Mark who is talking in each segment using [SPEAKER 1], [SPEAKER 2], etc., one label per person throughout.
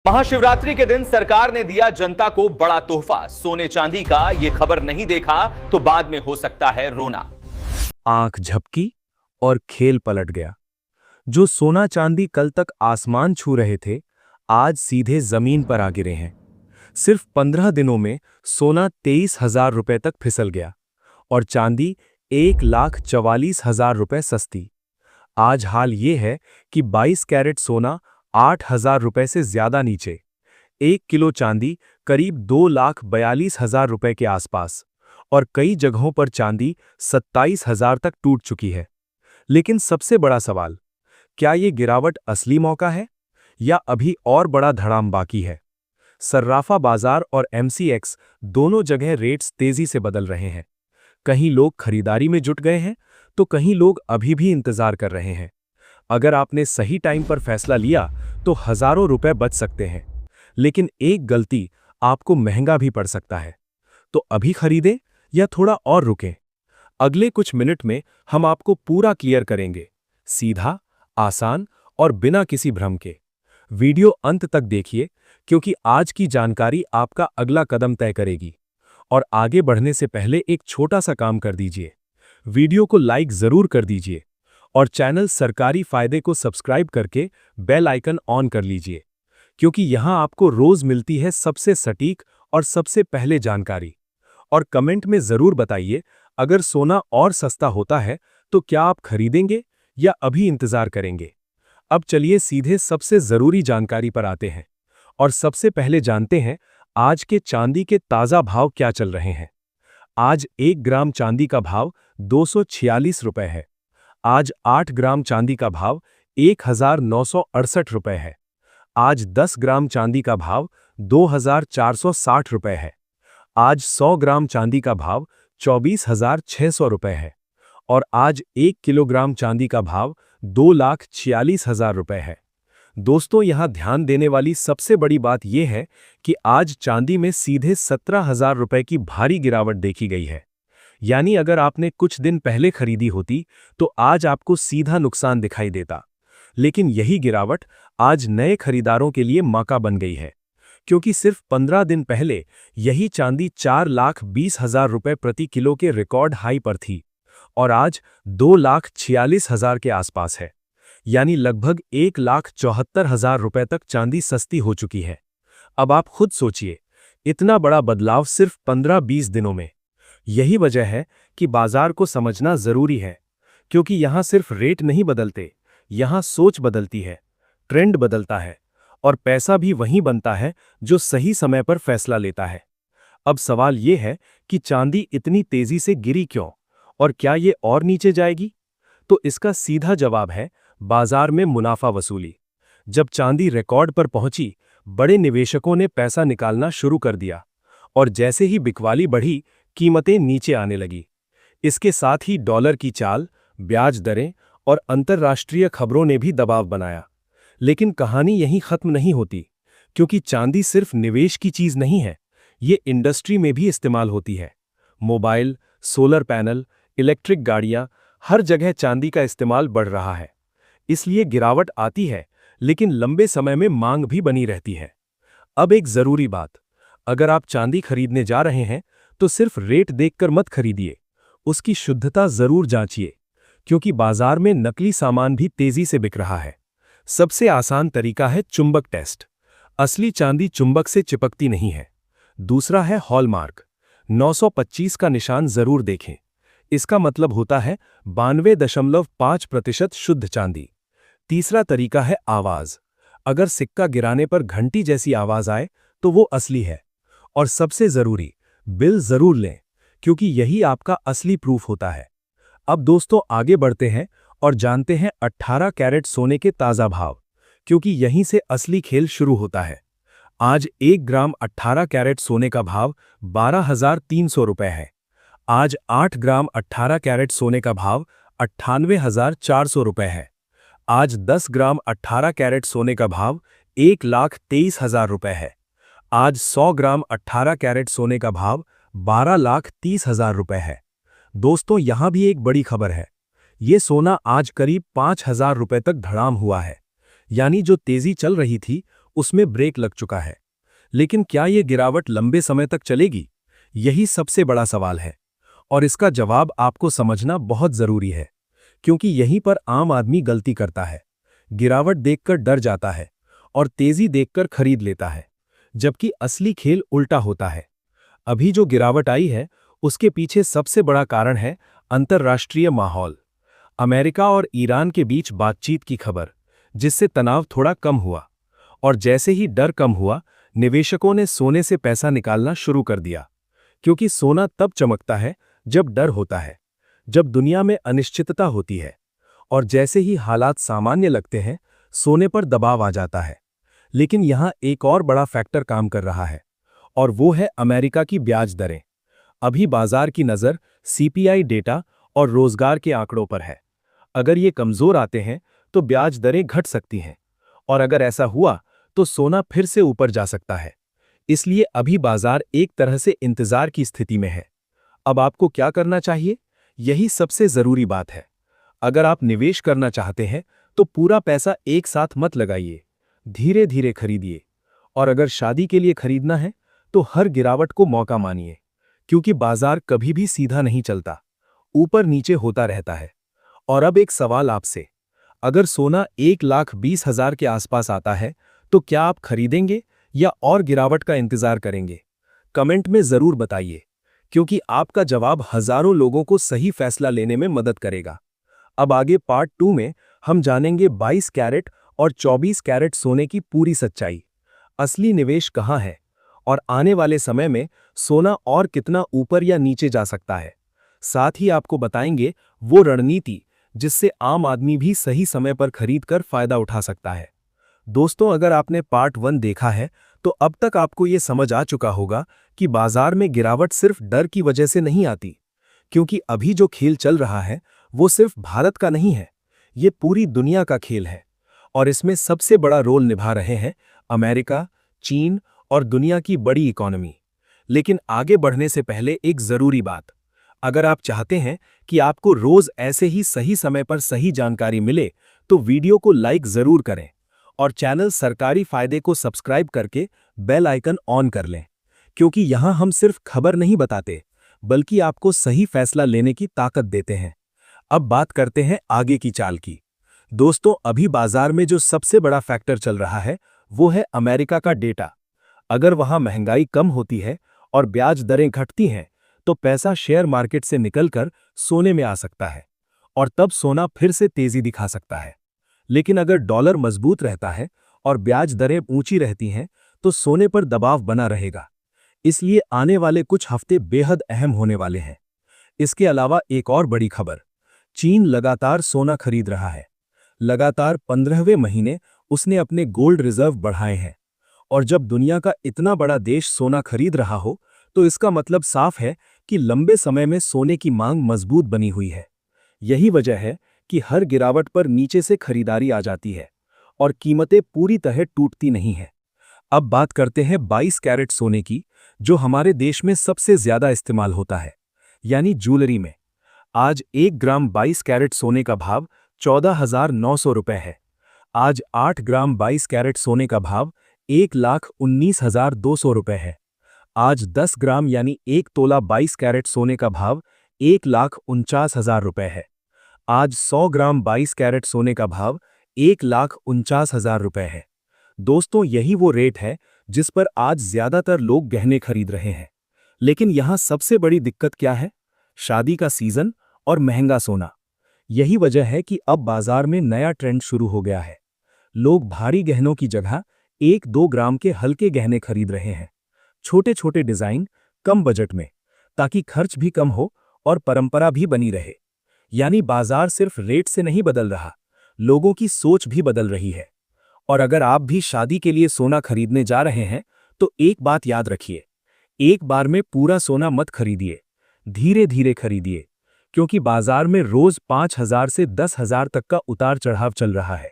[SPEAKER 1] महाशिवरात्रि के दिन सरकार ने दिया जनता को बड़ा तोहफा सोने चांदी का। ये खबर नहीं देखा तो बाद में हो सकता है रोना।
[SPEAKER 2] आंख झपकी और खेल पलट गया। जो सोना चांदी कल तक आसमान छू रहे थे, आज सीधे जमीन पर आ गिरे हैं। सिर्फ 15 दिनों में सोना 23,000 रुपए तक फिसल गया और चांदी 1,44,000 रुपए सस्ती। आज हाल ये है कि 22 कैरेट सोना 8,000 रुपए से ज्यादा नीचे, 1 किलो चांदी करीब 2,42,000 रुपए के आसपास, और कई जगहों पर चांदी 27,000 तक टूट चुकी है। लेकिन सबसे बड़ा सवाल, क्या ये गिरावट असली मौका है या अभी और बड़ा धड़ाम बाकी है? सर्राफा बाजार और MCX दोनों जगह रेट्स तेजी से बदल रहे हैं। कहीं लोग खरीदारी में जुट गए हैं तो कहीं लोग अभी भी इंतजार कर रहे हैं। अगर आपने सही टाइम पर फैसला लिया तो हजारों रुपए बच सकते हैं, लेकिन एक गलती आपको महंगा भी पड़ सकता है। तो अभी खरीदें या थोड़ा और रुकें? अगले कुछ मिनट में हम आपको पूरा क्लियर करेंगे, सीधा, आसान और बिना किसी भ्रम के। वीडियो अंत तक देखिए, क्योंकि आज की जानकारी आपका अगला कदम तय करेगी। और आगे बढ़ने से पहले एक छोटा सा काम कर दीजिए, वीडियो को लाइक जरूर कर दीजिए और चैनल सरकारी फायदे को सब्सक्राइब करके बेल आइकन ऑन कर लीजिए, क्योंकि यहां आपको रोज मिलती है सबसे सटीक और सबसे पहले जानकारी। और कमेंट में जरूर बताइए, अगर सोना और सस्ता होता है तो क्या आप खरीदेंगे या अभी इंतजार करेंगे? अब चलिए सीधे सबसे जरूरी जानकारी पर आते हैं और सबसे पहले जानते हैं आज के चांदी के ताजा भाव क्या चल रहे हैं। आज 1 ग्राम चांदी का भाव 246 रुपए है। आज 8 ग्राम चांदी का भाव 1,968 रुपए है। आज 10 ग्राम चांदी का भाव 2,460 रुपए है। आज 100 ग्राम चांदी का भाव 24,600 रुपए है। और आज 1 किलोग्राम चांदी का भाव 2,46,000 रुपए है। दोस्तों, यहां ध्यान देने वाली सबसे बड़ी बात यह है कि आज चांदी में सीधे 17,000 रुपए की भारी गिरावट देखी गई है। यानी अगर आपने कुछ दिन पहले खरीदी होती तो आज आपको सीधा नुकसान दिखाई देता। लेकिन यही गिरावट आज नए खरीदारों के लिए मौका बन गई है, क्योंकि सिर्फ 15 दिन पहले यही चांदी 4,20,000 रुपए प्रति किलो के रिकॉर्ड हाई पर थी और आज 2,46,000 के आसपास है। यानी लगभग 1,74,000 रुपए तक चांदी सस्ती हो चुकी है। अब आप खुद सोचिए, इतना बड़ा बदलाव सिर्फ 15-20 दिनों में। यही वजह है कि बाजार को समझना जरूरी है, क्योंकि यहां सिर्फ रेट नहीं बदलते, यहां सोच बदलती है, ट्रेंड बदलता है और पैसा भी वहीं बनता है जो सही समय पर फैसला लेता है। अब सवाल यह है कि चांदी इतनी तेजी से गिरी क्यों और क्या ये और नीचे जाएगी? तो इसका सीधा जवाब है बाजार में मुनाफा वसूली। जब चांदी रिकॉर्ड पर पहुंची, बड़े निवेशकों ने पैसा निकालना शुरू कर दिया और जैसे ही बिकवाली बढ़ी, कीमतें नीचे आने लगी। इसके साथ ही डॉलर की चाल, ब्याज दरें और अंतर्राष्ट्रीय खबरों ने भी दबाव बनाया। लेकिन कहानी यहीं खत्म नहीं होती, क्योंकि चांदी सिर्फ निवेश की चीज नहीं है, ये इंडस्ट्री में भी इस्तेमाल होती है। मोबाइल, सोलर पैनल, इलेक्ट्रिक गाड़ियां, हर जगह चांदी का इस्तेमाल बढ़ रहा है। इसलिए गिरावट आती है, लेकिन लंबे समय में मांग भी बनी रहती है। अब एक जरूरी बात, अगर आप चांदी खरीदने जा रहे हैं तो सिर्फ रेट देखकर मत खरीदिए, उसकी शुद्धता जरूर जांचिए, क्योंकि बाजार में नकली सामान भी तेजी से बिक रहा है। सबसे आसान तरीका है चुंबक टेस्ट। असली चांदी चुंबक से चिपकती नहीं है। दूसरा है हॉलमार्क, 925 का निशान जरूर देखें। इसका मतलब होता है 92.5% शुद्ध चांदी। तीसरा तरीका है आवाज। अगर सिक्का गिराने पर घंटी जैसी आवाज आए तो वो असली है। और सबसे जरूरी, बिल जरूर लें, क्योंकि यही आपका असली प्रूफ होता है। अब दोस्तों, आगे बढ़ते हैं और जानते हैं 18 कैरेट सोने के ताजा भाव, क्योंकि यहीं से असली खेल शुरू होता है। आज 1 ग्राम 18 कैरेट सोने का भाव 12,300 रुपए है। आज 8 ग्राम 18 कैरेट सोने का भाव 98,400 रुपए है। आज 10 ग्राम 18 कैरेट सोने का भाव 1,23,000 रुपए है। आज 100 ग्राम 18 कैरेट सोने का भाव 12,30,000 रुपए है। दोस्तों, यहां भी एक बड़ी खबर है, ये सोना आज करीब 5,000 रुपए तक धड़ाम हुआ है। यानी जो तेजी चल रही थी उसमें ब्रेक लग चुका है। लेकिन क्या ये गिरावट लंबे समय तक चलेगी? यही सबसे बड़ा सवाल है और इसका जवाब आपको समझना बहुत जरूरी है, क्योंकि यहीं पर आम आदमी गलती करता है। गिरावट देखकर डर जाता है और तेजी देखकर खरीद लेता है, जबकि असली खेल उल्टा होता है। अभी जो गिरावट आई है उसके पीछे सबसे बड़ा कारण है अंतर्राष्ट्रीय माहौल। अमेरिका और ईरान के बीच बातचीत की खबर, जिससे तनाव थोड़ा कम हुआ, और जैसे ही डर कम हुआ, निवेशकों ने सोने से पैसा निकालना शुरू कर दिया। क्योंकि सोना तब चमकता है जब डर होता है, जब दुनिया में अनिश्चितता होती है, और जैसे ही हालात सामान्य लगते हैं, सोने पर दबाव आ जाता है। लेकिन यहां एक और बड़ा फैक्टर काम कर रहा है, और वो है अमेरिका की ब्याज दरें। अभी बाजार की नज़र सीपीआई डेटा और रोजगार के आंकड़ों पर है। अगर ये कमजोर आते हैं तो ब्याज दरें घट सकती हैं, और अगर ऐसा हुआ तो सोना फिर से ऊपर जा सकता है। इसलिए अभी बाजार एक तरह से इंतजार की स्थिति में है। अब आपको क्या करना चाहिए? यही सबसे जरूरी बात है। अगर आप निवेश करना चाहते हैं तो पूरा पैसा एक साथ मत लगाइए, धीरे धीरे खरीदिए। और अगर शादी के लिए खरीदना है तो हर गिरावट को मौका मानिए, क्योंकि बाजार कभी भी सीधा नहीं चलता, ऊपर नीचे होता रहता है। और अब एक सवाल आपसे, अगर सोना 1,20,000 के आसपास आता है तो क्या आप खरीदेंगे या और गिरावट का इंतजार करेंगे? कमेंट में जरूर बताइए, क्योंकि आपका जवाब हजारों लोगों को सही फैसला लेने में मदद करेगा। अब आगे पार्ट 2 में हम जानेंगे 22 कैरेट और 24 कैरेट सोने की पूरी सच्चाई, असली निवेश कहाँ है, और आने वाले समय में सोना और कितना ऊपर या नीचे जा सकता है। साथ ही आपको बताएंगे वो रणनीति जिससे आम आदमी भी सही समय पर खरीद कर फायदा उठा सकता है। दोस्तों, अगर आपने पार्ट 1 देखा है तो अब तक आपको ये समझ आ चुका होगा कि बाजार में गिरावट सिर्फ डर की वजह से नहीं आती, क्योंकि अभी जो खेल चल रहा है वो सिर्फ भारत का नहीं है, ये पूरी दुनिया का खेल है। और इसमें सबसे बड़ा रोल निभा रहे हैं अमेरिका, चीन और दुनिया की बड़ी इकोनॉमी। लेकिन आगे बढ़ने से पहले एक जरूरी बात, अगर आप चाहते हैं कि आपको रोज ऐसे ही सही समय पर सही जानकारी मिले तो वीडियो को लाइक जरूर करें और चैनल सरकारी फायदे को सब्सक्राइब करके बेल आइकन ऑन कर लें, क्योंकि यहां हम सिर्फ खबर नहीं बताते बल्कि आपको सही फैसला लेने की ताकत देते हैं। अब बात करते हैं आगे की चाल की। दोस्तों, अभी बाजार में जो सबसे बड़ा फैक्टर चल रहा है वो है अमेरिका का डेटा। अगर वहां महंगाई कम होती है और ब्याज दरें घटती हैं तो पैसा शेयर मार्केट से निकलकर सोने में आ सकता है, और तब सोना फिर से तेजी दिखा सकता है। लेकिन अगर डॉलर मजबूत रहता है और ब्याज दरें ऊंची रहती हैं तो सोने पर दबाव बना रहेगा। इसलिए आने वाले कुछ हफ्ते बेहद अहम होने वाले हैं। इसके अलावा एक और बड़ी खबर, चीन लगातार सोना खरीद रहा है। लगातार 15वें महीने उसने अपने गोल्ड रिजर्व बढ़ाए हैं, और जब दुनिया का इतना बड़ा देश सोना खरीद रहा हो तो इसका मतलब साफ है कि लंबे समय में सोने की मांग मजबूत बनी हुई है। यही वजह है कि हर गिरावट पर नीचे से खरीदारी आ जाती है और कीमतें पूरी तरह टूटती नहीं हैं। अब बात करते हैं 22 कैरेट सोने की, जो हमारे देश में सबसे ज्यादा इस्तेमाल होता है, यानी ज्वेलरी में। आज 1 ग्राम 22 कैरेट सोने का भाव 14,900 रुपए है। आज 8 ग्राम 22 कैरेट सोने का भाव 1,19,200 रुपए है। आज 10 ग्राम यानी 1 तोला 22 कैरेट सोने का भाव 1,49,000 रुपए है। आज 100 ग्राम 22 कैरेट सोने का भाव 1,49,000 रुपए है। दोस्तों, यही वो रेट है जिस पर आज ज्यादातर लोग गहने खरीद रहे हैं। लेकिन यहां सबसे बड़ी दिक्कत क्या है? शादी का सीजन और महंगा सोना। यही वजह है कि अब बाजार में नया ट्रेंड शुरू हो गया है। लोग भारी गहनों की जगह 1-2 ग्राम के हल्के गहने खरीद रहे हैं, छोटे छोटे डिजाइन, कम बजट में, ताकि खर्च भी कम हो और परंपरा भी बनी रहे। यानी बाजार सिर्फ रेट से नहीं बदल रहा, लोगों की सोच भी बदल रही है। और अगर आप भी शादी के लिए सोना खरीदने जा रहे हैं तो एक बात याद रखिए, एक बार में पूरा सोना मत खरीदिए, धीरे धीरे खरीदिए, क्योंकि बाजार में रोज 5,000 से 10,000 तक का उतार चढ़ाव चल रहा है।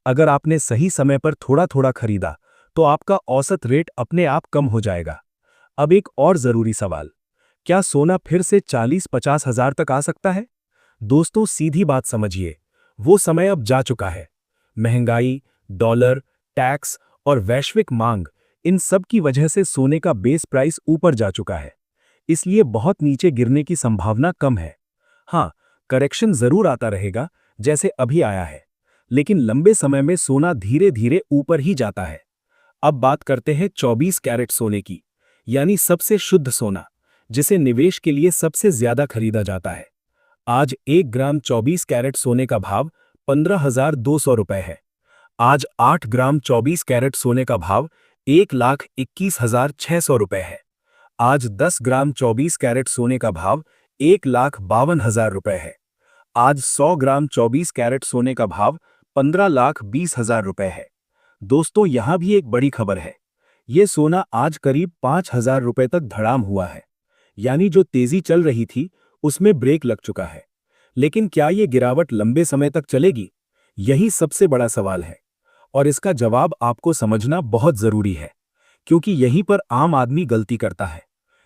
[SPEAKER 2] अगर आपने सही समय पर थोड़ा थोड़ा खरीदा तो आपका औसत रेट अपने आप कम हो जाएगा। अब एक और जरूरी सवाल, क्या सोना फिर से 40-50 हजार तक आ सकता है? दोस्तों, सीधी बात समझिए, वो समय अब जा चुका है। महंगाई, डॉलर, टैक्स और वैश्विक मांग, इन सब की वजह से सोने का बेस प्राइस ऊपर जा चुका है, इसलिए बहुत नीचे गिरने की संभावना कम है। हाँ, करेक्शन जरूर आता रहेगा, जैसे अभी आया है, लेकिन लंबे समय में सोना धीरे धीरे ऊपर ही जाता है। अब बात करते हैं 24 कैरेट सोने की, यानी सबसे शुद्ध सोना, जिसे निवेश के लिए सबसे ज्यादा खरीदा जाता है। आज 1 ग्राम 24 कैरेट सोने का भाव 15,200 रुपए है। आज 8 ग्राम 24 कैरेट सोने का भाव 1,21,600 रुपए है। आज 10 ग्राम 24 कैरेट सोने का भाव 1,52,000 रुपए है। आज 100 ग्राम 24 कैरेट सोने का भाव 15,20,000 रुपए है। दोस्तों, यहां भी एक बड़ी खबर है। ये सोना आज करीब 5,000 रुपए तक धड़ाम हुआ है, यानी जो तेजी चल रही थी उसमें ब्रेक लग चुका है। लेकिन क्या ये गिरावट लंबे समय तक चलेगी? यही सबसे बड़ा सवाल है, और इसका जवाब आपको समझना बहुत जरूरी है, क्योंकि यहीं पर आम आदमी गलती करता है।